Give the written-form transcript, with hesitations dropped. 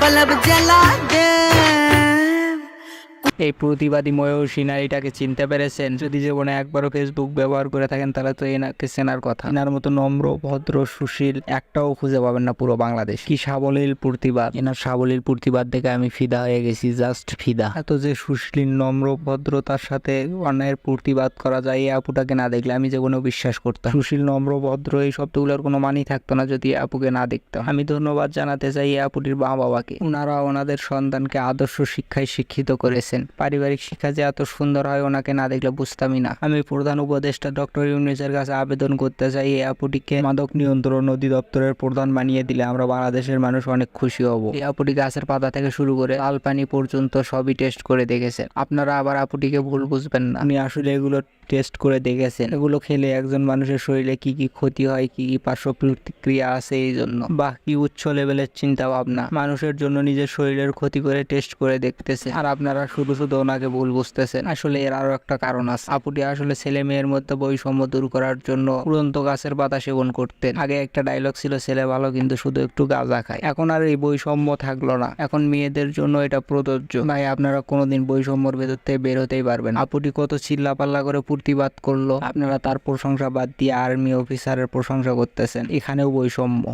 Bulb जला दे। এই প্রতিবাদী ময়ূষী নারীটাকে চিনতে পেরেছেন? যদি জীবনে একবারও ফেসবুক ব্যবহার করে থাকেন তাহলে তো এনাকে চেনার কথা। এনার মতো নম্র, ভদ্র, সুশীল একটাও খুঁজে পাবেন না পুরো বাংলাদেশ। কি সাবলীল প্রতিবাদ! এনার সাবলীল প্রতিবাদ দেখে আমি ফিদা হয়ে গেছি, জাস্ট ফিদা। এত যে সুশীল, নম্র, ভদ্রতার সাথে অন্যায়ের প্রতিবাদ করা যায়, এই আপুটাকে না দেখলে আমি জীবনেও বিশ্বাস করতাম। সুশীল, নম্র, ভদ্র এই শব্দগুলোর কোনো মানেই থাকতো না যদি আপুকে না দেখতাম। আমি ধন্যবাদ জানাতে চাই এই আপুটির মা বাবাকে। ওনারা ওনাদের সন্তানকে আদর্শ শিক্ষায় শিক্ষিত করেছেন। পারিবারিক শিক্ষা যে এত সুন্দর হয় ওনাকে না দেখলে বুঝতামই না। আমি প্রধান উপদেষ্টা ডক্টর ইউনূসের কাছে আবেদন করতে চাই এই আপুটিকে মাদক নিয়ন্ত্রণ অধিদপ্তরের প্রধান বানিয়ে দিলে আমরা বাংলাদেশের মানুষ অনেক খুশি হব। এই আপুটি গাছের পাতা থেকে শুরু করে লাল পানি পর্যন্ত সবই টেস্ট করে দেখেছেন। আপনারা আবার আপুটিকে ভুল বুঝবেন না, উনি আসলে এগুলো টেস্ট করে দেখেছেন। এগুলো খেলে একজন মানুষের শরীরে কি কি ক্ষতি হয়, কি কি পার্শ্ব প্রতিক্রিয়া আছে, এই জন্য বাহ কি উচ্চ লেভেলের চিন্তা ভাবনা। মানুষের জন্য নিজের শরীরের ক্ষতি করে টেস্ট করে দেখতেছে, আর আপনারা শুধু শুধু ওনাকে ভুল বুঝতেছেন। আসলে এর আরো একটা কারণ আছে। আপুটি আসলে ছেলে মেয়ের মধ্যে বৈষম্য দূর করার জন্য উড়ন্ত গাছের পাতা সেবন করতেন। আগে একটা ডায়লগ ছিল, ছেলে ভালো কিন্তু শুধু একটু গাঁজা খায়। এখন আর এই বৈষম্য থাকলো না, এখন মেয়েদের জন্য এটা প্রযোজ্য। ভাই আপনারা কোনোদিন বৈষম্যর ভেতর থেকে বের হতেই পারবেন। আপুটি কত চিল্লাপাল্লা করে প্রতিবাদ করলো, আপনারা তার প্রশংসা বাদ দিয়ে আর্মি অফিসারের প্রশংসা করতেছেন। এখানেও বৈষম্য।